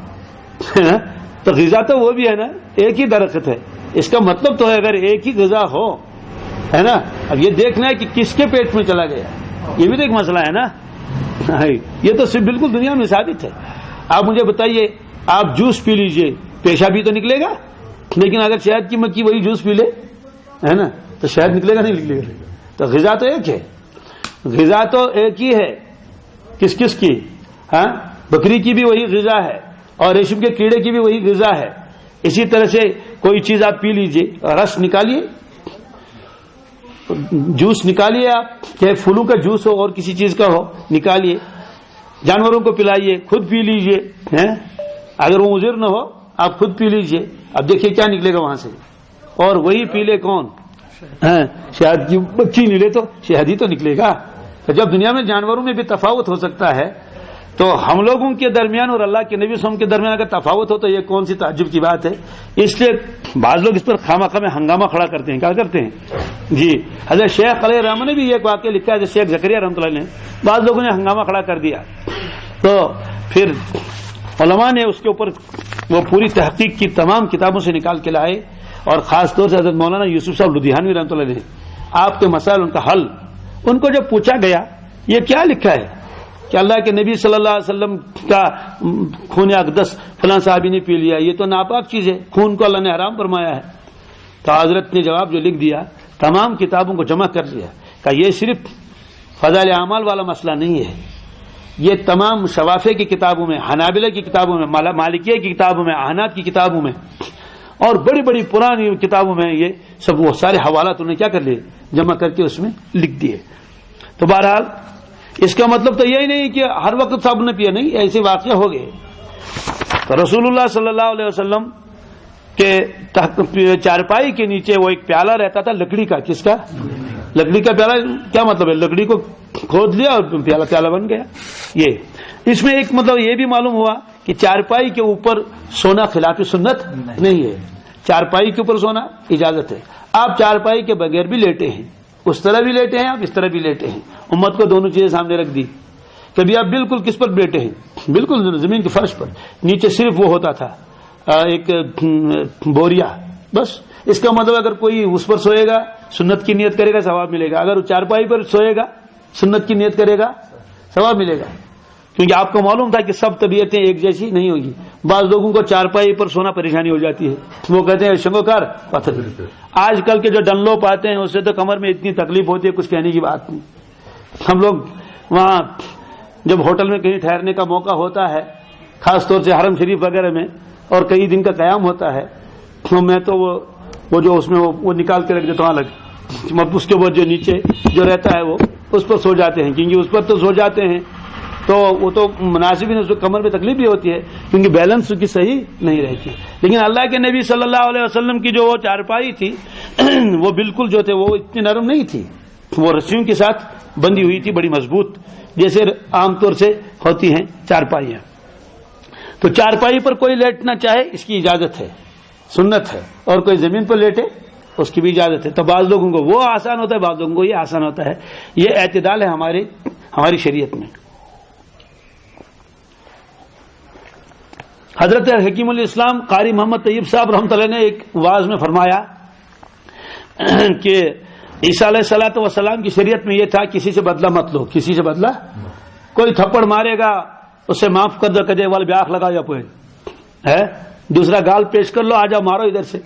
تو غذا تو وہ بھی ہے نا، ایک ہی درخت ہے، اس کا مطلب تو ہے اگر ایک ہی غذا ہو، ہے نا، اب یہ دیکھنا ہے کہ کس کے پیٹ میں چلا گیا، یہ بھی تو ایک مسئلہ ہے نا. یہ تو صرف بالکل دنیا میں ثابت ہے. آپ مجھے بتائیے، آپ جوس پی لیجئے، پیشاب بھی تو نکلے گا، لیکن اگر شہد کی مکھی وہی جوس پی لے، ہے نا، تو شہد نکلے گا نہیں نکلے گا. تو غذا تو ایک ہے، غذا تو ایک ہی ہے. کس کس کی؟ ہاں، بکری کی بھی وہی غذا ہے اور ریشم کے کیڑے کی بھی وہی غذا ہے. اسی طرح سے کوئی چیز آپ پی لیجئے، رس نکالیے، جوس نکالیے، آپ چاہے پھولوں کا جوس ہو اور کسی چیز کا ہو نکالیے، جانوروں کو پلائیے، خود پی لیجئے، اگر وہ مضر نہ ہو آپ خود پی لیجئے. اب دیکھیے کیا نکلے گا وہاں سے. اور وہی پی لے کون؟ شہد کی مکھی نکلے تو شہد ہی تو نکلے گا. جب دنیا میں جانوروں میں بھی تفاوت ہو سکتا ہے تو ہم لوگوں کے درمیان اور اللہ کے نبی صلی اللہ علیہ وسلم کے درمیان اگر تفاوت ہو تو یہ کون سی تعجب کی بات ہے. اس لیے بعض لوگ اس پر خامخواہ میں ہنگامہ کھڑا کرتے ہیں. کیا کرتے ہیں جی؟ حضرت شیخ علیہ الرحمہ نے بھی ایک واقعہ لکھا ہے، شیخ زکریا رحمۃ اللہ نے، بعض لوگوں نے ہنگامہ کھڑا کر دیا تو پھر علماء نے اس کے اوپر وہ پوری تحقیق کی، تمام کتابوں سے نکال کے لائے، اور خاص طور سے حضرت مولانا یوسف صاحب لدھیانوی رحمۃ اللہ نے آپ کے مسائل، ان کا حل، ان کو جب پوچھا گیا یہ کیا لکھا ہے کہ اللہ کے نبی صلی اللہ علیہ وسلم کا خون اقدس فلاں صحابی نے پی لیا، یہ تو ناپاک چیز ہے، خون کو اللہ نے حرام فرمایا ہے. تو حضرت نے جواب جو لکھ دیا، تمام کتابوں کو جمع کر دیا، کہ یہ صرف فضائل اعمال والا مسئلہ نہیں ہے، یہ تمام شوافی کی کتابوں میں، حنابلہ کی کتابوں میں، مالکیہ کی کتابوں میں، احناف کی کتابوں میں اور بڑی بڑی پرانی کتابوں میں یہ سب وہ سارے حوالات انہوں نے کیا کر لیے، جمع کر کے اس میں لکھ دیے. تو بہرحال اس کا مطلب تو یہی نہیں کہ ہر وقت صاحب نے پیا، نہیں، ایسے واقعہ ہو گئے. تو رسول اللہ صلی اللہ علیہ وسلم کے چارپائی کے نیچے وہ ایک پیالہ رہتا تھا لکڑی کا. کس کا؟ لکڑی کا پیالہ. کیا مطلب ہے؟ لکڑی کو کھود لیا اور پیالہ پیالہ بن گیا. یہ اس میں ایک مطلب یہ بھی معلوم ہوا کہ چارپائی کے اوپر سونا خلاف سنت نہیں ہے. چارپائی کے اوپر سونا اجازت ہے. آپ چارپائی کے بغیر بھی لیٹے ہیں، اس طرح بھی لیٹے ہیں، آپ اس طرح بھی لیٹے ہیں. امت کو دونوں چیزیں سامنے رکھ دی. کبھی آپ بالکل کس پر بیٹھے ہیں؟ بالکل زمین کے فرش پر، نیچے صرف وہ ہوتا تھا ایک بوریا، بس. اس کا مطلب اگر کوئی اس پر سوئے گا سنت کی نیت کرے گا ثواب ملے گا، اگر وہ چارپائی پر سوئے گا سنت کی نیت کرے گا ثواب ملے گا. کیونکہ آپ کو معلوم تھا کہ سب طبیعتیں ایک جیسی نہیں ہوگی. بعض لوگوں کو چارپائی پر سونا پریشانی ہو جاتی ہے، وہ کہتے ہیں شنگوکار پتھر. آج کل کے جو ڈنلوپ آتے ہیں اس سے تو کمر میں اتنی تکلیف ہوتی ہے کچھ کہنے کی بات نہیں. ہم لوگ وہاں جب ہوٹل میں کہیں ٹھہرنے کا موقع ہوتا ہے، خاص طور سے حرم شریف وغیرہ میں، اور کئی دن کا قیام ہوتا ہے، تو میں تو وہ جو اس میں وہ نکال کے رکھ دیتا ہوں الگ، اس کے بعد جو نیچے جو رہتا ہے وہ اس پر سو جاتے ہیں، کیونکہ اس پر تو سو جاتے ہیں تو وہ تو مناسب ہی نہیں، اس کو کمر میں تکلیف بھی ہوتی ہے کیونکہ بیلنس کی صحیح نہیں رہتی. لیکن اللہ کے نبی صلی اللہ علیہ وسلم کی جو وہ چارپائی تھی وہ بالکل جو تھے وہ اتنی نرم نہیں تھی، وہ رسیوں کے ساتھ بندی ہوئی تھی، بڑی مضبوط، جیسے عام طور سے ہوتی ہیں چارپائیاں. تو چارپائی پر کوئی لیٹنا چاہے اس کی اجازت ہے، سنت ہے، اور کوئی زمین پر لیٹے اس کی بھی اجازت ہے. تو بعض لوگوں کو وہ آسان ہوتا ہے، بعض لوگوں کو یہ آسان ہوتا ہے. یہ اعتدال ہے ہماری شریعت میں. حضرت حکیم الاسلام قاری محمد طیب صاحب رحمۃ اللہ نے ایک واعظ میں فرمایا کہ عیسیٰ علیہ الصلوۃ والسلام کی شریعت میں یہ تھا کسی سے بدلہ مت لو، کسی سے بدلہ، کوئی تھپڑ مارے گا اسے معاف کر دو، کدے والے بیاخ لگا یا پوئے ہے، دوسرا گال پیش کر لو، آ جاؤ مارو ادھر سے.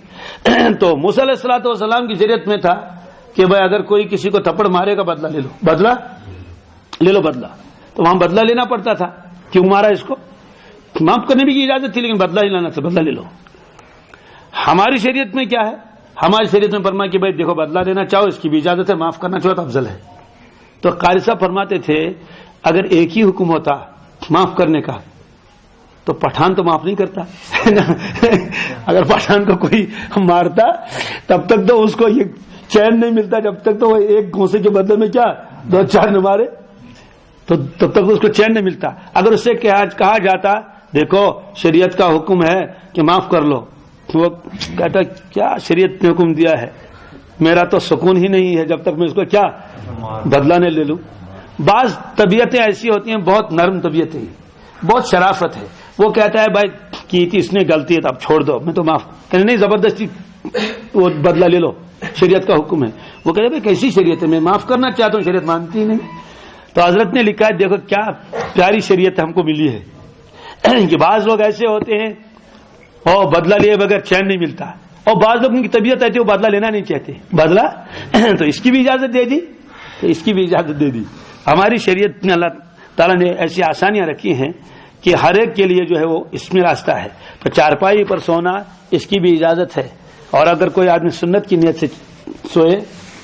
تو موسیٰ علیہ الصلوۃ والسلام کی شریعت میں تھا کہ بھائی اگر کوئی کسی کو تھپڑ مارے گا بدلہ لے لو، بدلہ لے لو، بدلہ. تو وہاں بدلہ لینا پڑتا تھا. کیوں مارا اس کو؟ معاف کرنے بھی کی اجازت تھی لیکن بدلہ ہی لانا تھا، بدلہ لے لو. ہماری شریعت میں کیا ہے؟ ہماری شریعت میں فرمایا کہ بھائی دیکھو بدلہ لینا چاہو اس کی بھی اجازت ہے، معاف کرنا چاہو تو افضل ہے. تو قاری صاحب فرماتے تھے اگر ایک ہی حکم ہوتا معاف کرنے کا تو پٹھان تو معاف نہیں کرتا. اگر پٹھان کو کوئی مارتا تب تک تو اس کو یہ چین نہیں ملتا، جب تک تو وہ ایک گھونسے کے بدلے میں کیا 2-4 نہ مارے تو تب تک اس کو چین نہیں ملتا. اگر اس سے کہا جاتا دیکھو شریعت کا حکم ہے کہ معاف کر لو، تو وہ کہتا کیا شریعت نے حکم دیا ہے، میرا تو سکون ہی نہیں ہے جب تک میں اس کو کیا بدلہ نہیں لے لوں. بعض طبیعتیں ایسی ہوتی ہیں بہت نرم طبیعتیں، بہت شرافت ہے. وہ کہتا ہے بھائی کی تھی اس نے غلطی ہے تو اب چھوڑ دو, میں تو معاف کرنے نہیں, زبردستی وہ بدلہ لے لو, شریعت کا حکم ہے. وہ کہتے ہیں کیسی شریعت ہے, میں معاف کرنا چاہتا ہوں, شریعت مانتی نہیں. تو حضرت نے لکھا ہے دیکھو کیا پیاری شریعت ہم کو ملی ہے کہ بعض لوگ ایسے ہوتے ہیں اور بدلہ لیے بغیر چین نہیں ملتا, اور بعض لوگوں کی طبیعت ایسی وہ بدلہ لینا نہیں چاہتے, بدلہ تو اس کی بھی اجازت دے دی, تو اس کی بھی اجازت دے دی. ہماری شریعت میں اللہ تعالیٰ نے ایسی آسانیاں رکھی ہیں کہ ہر ایک کے لیے جو ہے وہ اس میں راستہ ہے. تو چارپائی پر سونا اس کی بھی اجازت ہے, اور اگر کوئی آدمی سنت کی نیت سے سوئے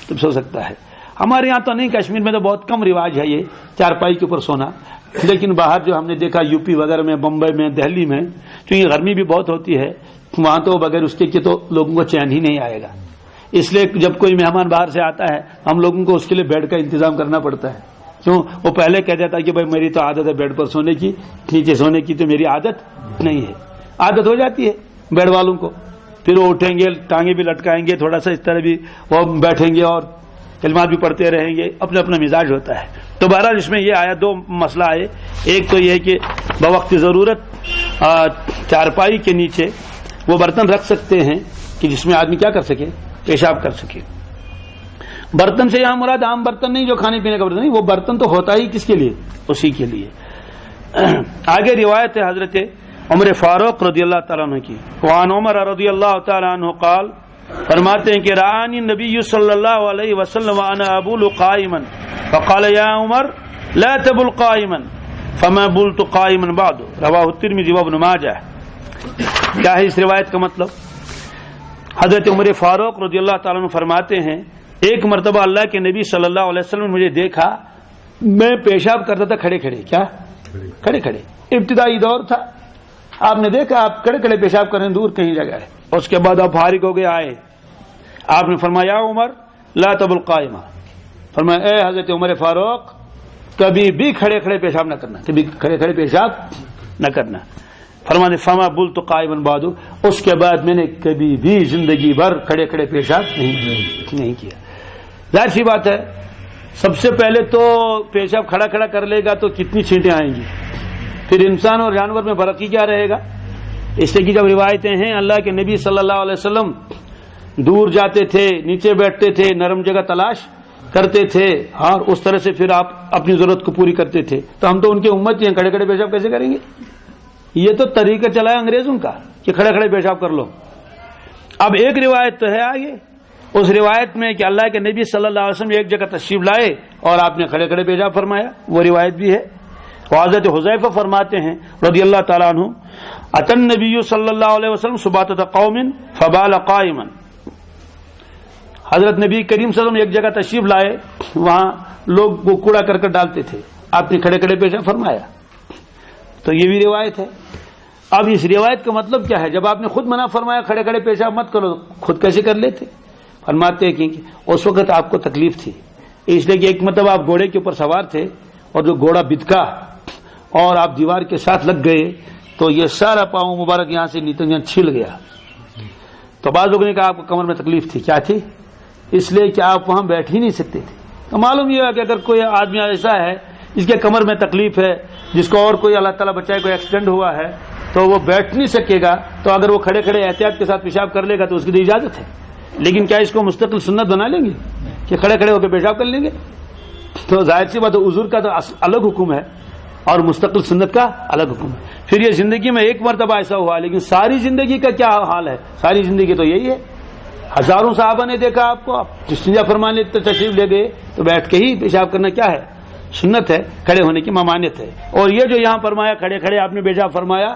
تو سو سکتا ہے. ہمارے یہاں تو نہیں, کشمیر میں تو بہت کم رواج ہے یہ چارپائی کے اوپر سونا, لیکن باہر جو ہم نے دیکھا یو پی وغیرہ میں, بمبئی میں, دہلی میں, کیونکہ گرمی بھی بہت ہوتی ہے وہاں تو بغیر اس کے تو لوگوں کو چین ہی نہیں آئے گا. اس لیے جب کوئی مہمان باہر سے آتا ہے ہم لوگوں کو اس کے لیے بیڈ کا انتظام کرنا پڑتا ہے. کیوں, وہ پہلے کہہ دیتا ہے کہ بھائی میری تو عادت ہے بیڈ پر سونے کی, نیچے سونے کی تو میری عادت نہیں ہے. عادت ہو جاتی ہے بیڈ والوں کو, پھر وہ اٹھیں گے, ٹانگیں بھی لٹکائیں گے, تھوڑا سا اس طرح بھی وہ بیٹھیں گے اور کلمات بھی پڑھتے رہیں گے, اپنا اپنا مزاج ہوتا ہے. تو بہرحال اس میں یہ آیا, دو مسئلہ آئے. ایک تو یہ کہ بوقت ضرورت چارپائی کے نیچے وہ برتن رکھ سکتے ہیں کہ جس میں آدمی کیا کر سکے, پیشاب کر سکے. برتن سے یہاں مراد عام برتن نہیں جو کھانے پینے کا برتن نہیں, وہ برتن تو ہوتا ہی کس کے لیے, اسی کے لیے. آگے روایت ہے حضرت عمر فاروق رضی اللہ تعالیٰ عنہ کی, وعن عمر رضی اللہ تعالیٰ عنہ قال, فرماتے ہیں کہ رآنی نبی صلی اللہ علیہ وسلم وانا ابول قائما فقال یا عمر لا تبل قائما فما بلت قائما بعد, رواہ الترمذی وابن ماجہ. کیا ہے اس روایت کا مطلب؟ حضرت عمر فاروق رضی اللہ تعالیٰ عنہ فرماتے ہیں ایک مرتبہ اللہ کے نبی صلی اللہ علیہ وسلم نے مجھے دیکھا, میں پیشاب کرتا تھا کھڑے کھڑے. کیا کھڑے کھڑے؟ ابتدائی دور تھا, آپ نے دیکھا آپ کھڑے کھڑے پیشاب کریں, دور کہیں جگہ ہے. اس کے بعد آپ فارغ ہو گئے آئے, آپ نے فرمایا عمر لا تبل قائما, فرمایا اے حضرت عمر فاروق کبھی بھی کھڑے کھڑے پیشاب نہ کرنا, کبھی کھڑے کھڑے پیشاب نہ کرنا. فرمانے فما بلت قائما بعد, اس کے بعد میں نے کبھی بھی زندگی بھر کھڑے کھڑے پیشاب نہیں کیا. ظاہر سی بات ہے, سب سے پہلے تو پیشاب کھڑا کھڑا کر لے گا تو کتنی چھینٹیں آئیں گی, پھر انسان اور جانور میں فرق ہی کیا رہے گا. اس لیے کہ جب روایتیں ہیں اللہ کے نبی صلی اللہ علیہ وسلم دور جاتے تھے, نیچے بیٹھتے تھے, نرم جگہ تلاش کرتے تھے, اور اس طرح سے پھر آپ اپنی ضرورت کو پوری کرتے تھے. تو ہم تو ان کے امت ہی ہیں, کھڑے کھڑے پیشاب کیسے کریں گے؟ یہ تو طریقہ چلا ہے انگریزوں کا کہ کھڑے کھڑے پیشاب کر لو. اب ایک روایت تو ہے آگے, اس روایت میں کہ اللہ کے نبی صلی اللہ علیہ وسلم ایک جگہ تشریف لائے اور آپ نے کھڑے کھڑے پیشاب فرمایا, وہ روایت بھی ہے. حضرت حذیفہ فرماتے ہیں رضی اللہ تعالیٰ عنہ, اتى النبی صلی اللہ علیہ وسلم سباطۃ قوم فبال قائما, حضرت نبی کریم صلی اللہ علیہ وسلم ایک جگہ تشریف لائے, وہاں لوگ وہ کوڑا کرکٹ ڈالتے تھے, آپ نے کھڑے کھڑے پیشاب فرمایا. تو یہ بھی روایت ہے. اب اس روایت کا مطلب کیا ہے؟ جب آپ نے خود منع فرمایا کھڑے کھڑے پیشاب مت کرو, خود کیسے کر لیتے؟ فرماتے ہیں کہ اس وقت آپ کو تکلیف تھی, اس لیے کہ ایک مطلب آپ گھوڑے کے اوپر سوار تھے اور جو گھوڑا بدکا اور آپ دیوار کے ساتھ لگ گئے تو یہ سارا پاؤں مبارک یہاں سے نیچے یہاں چھل گیا. تو بعض لوگوں نے کہا آپ کو کمر میں تکلیف تھی. کیا تھی؟ اس لیے کہ آپ وہاں بیٹھ ہی نہیں سکتے تھے. تو معلوم یہ ہے کہ اگر کوئی آدمی ایسا ہے جس کے کمر میں تکلیف ہے, جس کو اور کوئی اللہ تعالیٰ بچائے کوئی ایکسیڈنٹ ہوا ہے, تو وہ بیٹھ نہیں سکے گا, تو اگر وہ کھڑے کھڑے احتیاط کے ساتھ پیشاب کر لے گا تو اس کی تو اجازت ہے. لیکن کیا اس کو مستقل سنت بنا لیں گے کہ کھڑے کھڑے ہو کے پیشاب کر لیں گے؟ تو ظاہر سی بات ہے, عذر کا تو الگ حکم ہے اور مستقل سنت کا الگ حکم ہے. پھر یہ زندگی میں ایک مرتبہ ایسا ہوا, لیکن ساری زندگی کا کیا حال ہے؟ ساری زندگی تو یہی ہے. ہزاروں صحابہ نے دیکھا آپ کو, آپ استنجا فرمانے تشریف لے گئے تو بیٹھ کے ہی پیشاب کرنا کیا ہے؟ سنت ہے, کھڑے ہونے کی ممانعت ہے. اور یہ جو یہاں فرمایا کھڑے کھڑے آپ نے پیشاب فرمایا,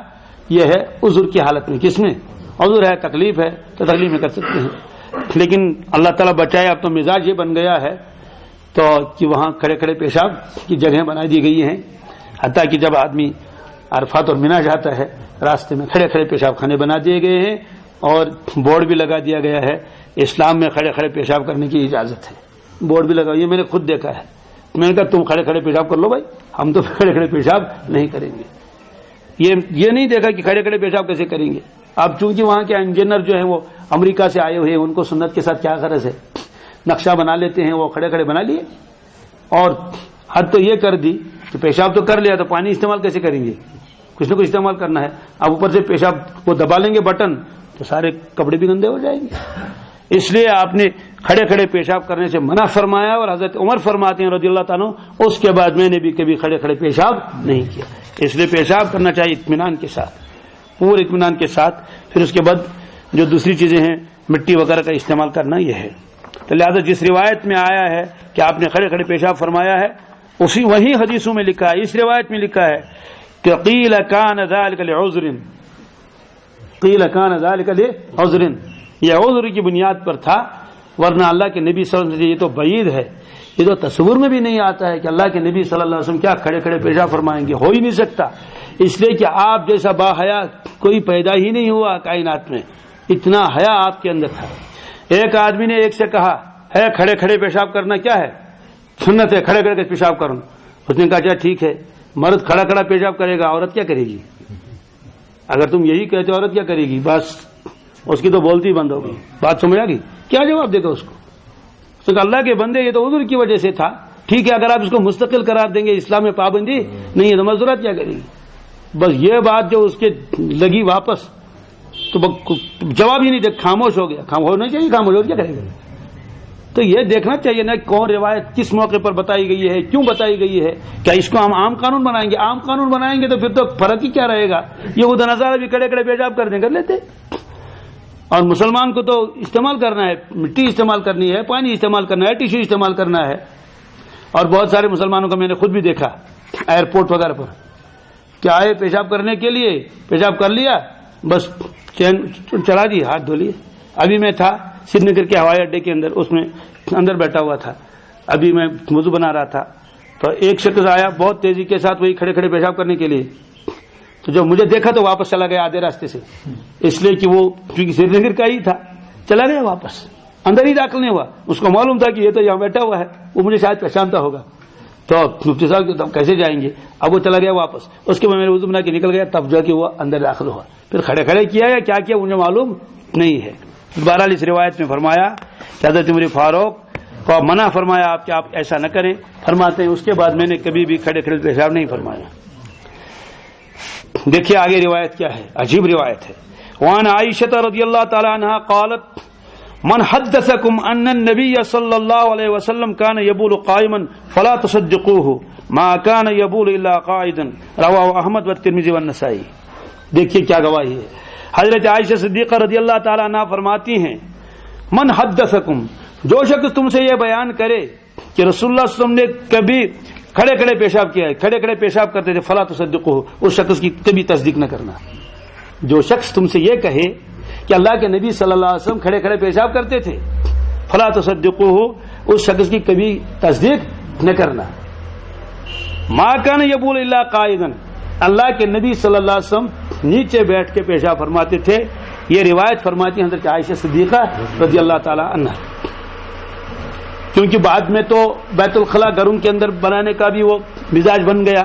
یہ ہے عذر کی حالت میں. کس میں عذر ہے؟ تکلیف ہے تو تکلیف میں کر سکتے ہیں. لیکن اللہ تعالیٰ بچائے, اب تو مزاج یہ بن گیا ہے تو کہ وہاں کھڑے کھڑے پیشاب کی جگہیں بنا دی گئی ہیں, حتیٰ کہ جب آدمی عرفات اور مینا جاتا ہے راستے میں کھڑے کھڑے پیشاب خانے بنا دیے گئے ہیں, اور بورڈ بھی لگا دیا گیا ہے اسلام میں کھڑے کھڑے پیشاب کرنے کی اجازت ہے. بورڈ بھی لگا, یہ میں نے خود دیکھا ہے. میں نے کہا تم کھڑے کھڑے پیشاب کر لو بھائی, ہم تو کھڑے کھڑے پیشاب نہیں کریں گے. یہ نہیں دیکھا کہ کھڑے کھڑے پیشاب کیسے کریں گے. اب چونکہ وہاں کے انجینئر جو ہیں وہ امریکہ سے آئے ہوئے ہیں, ان کو سنت کے ساتھ کیا غرض ہے, نقشہ بنا لیتے ہیں, وہ کھڑے کھڑے بنا لیے, اور حد تو یہ کر دی کہ پیشاب تو کر لیا تو پانی استعمال کیسے کریں گے؟ کچھ نہ کچھ استعمال کرنا ہے. اب اوپر سے پیشاب کو دبا لیں گے بٹن تو سارے کپڑے بھی گندے ہو جائیں گے. اس لیے آپ نے کھڑے کھڑے پیشاب کرنے سے منع فرمایا, اور حضرت عمر فرماتے ہیں رضی اللہ تعالیٰ اس کے بعد میں نے بھی کبھی کھڑے کھڑے پیشاب نہیں کیا. اس لیے پیشاب کرنا چاہیے اطمینان کے ساتھ, پورے اطمینان کے ساتھ. پھر اس کے بعد جو دوسری چیزیں ہیں مٹی وغیرہ کا استعمال کرنا یہ ہے. تو لہٰذا جس روایت میں آیا ہے کہ آپ نے کھڑے کھڑے پیشاب فرمایا ہے وہی حدیثوں میں لکھا ہے, اس روایت میں لکھا ہے کہ قیل کان ذلک لعذر, قیل کان ذلک لعذر, یہ عذر کی بنیاد پر تھا, ورنہ اللہ کے نبی صلی اللہ علیہ وسلم یہ تو بعید ہے, یہ تو تصور میں بھی نہیں آتا ہے کہ اللہ کے نبی صلی اللہ علیہ وسلم کیا کھڑے کھڑے پیشاب فرمائیں گے, ہو ہی نہیں سکتا. اس لیے کہ آپ جیسا با حیا کوئی پیدا ہی نہیں ہوا کائنات میں, اتنا حیا آپ کے اندر تھا. ایک آدمی نے ایک سے کہا ہے کھڑے کھڑے پیشاب کرنا کیا ہے, سنت ہے کھڑے کھڑے پیشاب کرنا. اس نے کہا اچھا ٹھیک ہے, مرد کھڑا کھڑا پیشاب کرے گا, عورت کیا کرے گی؟ اگر تم یہی کہتے عورت کیا کرے گی, بس اس کی تو بولتی بند ہوگی. بات سمجھ آ گئی؟ کیا جواب دے گا اس کو؟ تو اللہ کے بندے یہ تو عذر کی وجہ سے تھا, ٹھیک ہے. اگر آپ اس کو مستقل قرار دیں گے اسلام میں پابندی نہیں ہے تو معذرت کیا کرے گی؟ بس یہ بات جو اس کے لگی واپس تو جواب ہی نہیں دے, خاموش ہو گیا. ہونا چاہیے خاموش ہو, کیا کرے گا؟ تو یہ دیکھنا چاہیے نا کون روایت کس موقع پر بتائی گئی ہے, کیوں بتائی گئی ہے. کیا اس کو ہم عام قانون بنائیں گے؟ عام قانون بنائیں گے تو پھر تو فرق ہی کیا رہے گا. یہ خدا نظارہ بھی کڑے کڑے پیشاب کر دیں, کر لیتے. اور مسلمان کو تو استعمال کرنا ہے, مٹی استعمال کرنی ہے, پانی استعمال کرنا ہے, ٹیشو استعمال کرنا ہے. اور بہت سارے مسلمانوں کو میں نے خود بھی دیکھا ایئرپورٹ وغیرہ پر, کیا آئے پیشاب کرنے کے لیے, پیشاب کر لیا, بس چین چلا دی, ہاتھ دھو لیے. ابھی میں تھا سری نگر کے ہوائی اڈے کے اندر, اس میں اندر بیٹھا ہوا تھا, ابھی میں وضو بنا رہا تھا, تو ایک شخص آیا بہت تیزی کے ساتھ وہی کھڑے کھڑے پیشاب کرنے کے لیے. تو جو مجھے دیکھا تو واپس چلا گیا آدھے راستے سے, اس لیے کہ وہ چونکہ سری نگر کا ہی تھا, چلا گیا واپس, اندر ہی داخل نہیں ہوا. اس کو معلوم تھا کہ یہ تو یہاں بیٹھا ہوا ہے, وہ مجھے شاید پہچانتا ہوگا. تو مفتی صاحب کیسے جائیں گے, اب وہ چلا گیا واپس. اس کے بعد میرے وضو بنا کے نکل گیا, تب جا کے وہ اندر داخل ہوا. پھر کھڑے کھڑے کیا یا کیا کیا مجھے معلوم نہیں ہے. بہرحال اس روایت میں فرمایا کہ حضرت عمر فاروق کو منع فرمایا آپ کہ آپ ایسا نہ کریں. فرماتے ہیں اس کے بعد میں نے کبھی بھی کھڑے کھڑے پیشاب نہیں فرمایا. دیکھیے آگے روایت کیا ہے, عجیب روایت ہے. وعن عائشہ رضی اللہ تعالی عنہا قالت من حدثکم ان النبی صلی اللہ علیہ وسلم کان یبول قائما فلا تصدقوه ما کان یبول الا قاعدا رواه احمد والترمذی والنسائی. دیکھیے کیا گواہی ہے. حضرت عائشہ صدیقہ رضی اللہ تعالی عنہ فرماتی ہیں من حدثکم, جو شخص تم سے یہ بیان کرے کہ رسول اللہ صلی اللہ علیہ وسلم نے کبھی کھڑے کھڑے پیشاب کیا ہے, کھڑے کھڑے پیشاب کرتے تھے, فلا تصدقوه, اس شخص کی کبھی تصدیق نہ کرنا. جو شخص تم سے یہ کہے کہ اللہ کے نبی صلی اللہ علیہ وسلم کھڑے کھڑے پیشاب کرتے تھے, فلا تصدقوه, اس شخص کی کبھی تصدیق نہ کرنا. ما کان یبول الا قائدا, اللہ کے نبی صلی اللہ علیہ وسلم نیچے بیٹھ کے پیشاب فرماتے تھے. یہ روایت فرماتی حضرت عائشہ صدیقہ رضی اللہ تعالی عنہ. کیونکہ بعد میں تو بیت الخلا گھروں کے اندر بنانے کا بھی وہ مزاج بن گیا,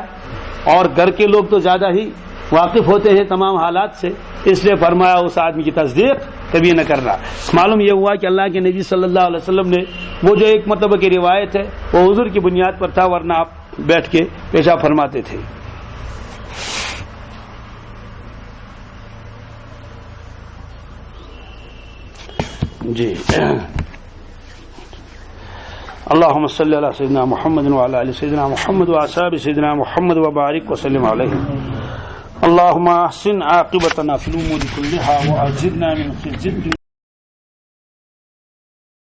اور گھر کے لوگ تو زیادہ ہی واقف ہوتے ہیں تمام حالات سے, اس لیے فرمایا اس آدمی کی تصدیق کبھی نہ کرنا. معلوم یہ ہوا کہ اللہ کے نبی صلی اللہ علیہ وسلم نے وہ جو ایک مرتبہ کی روایت ہے وہ حضور کی بنیاد پر تھا, ورنہ آپ بیٹھ کے پیشاب فرماتے تھے. جی اللهم صل على سيدنا محمد وعلى ال سيدنا محمد واصحاب سيدنا محمد وبارك وسلم عليه. اللهم احسن عاقبتنا في الامور كلها واجرنا من خزي الدنيا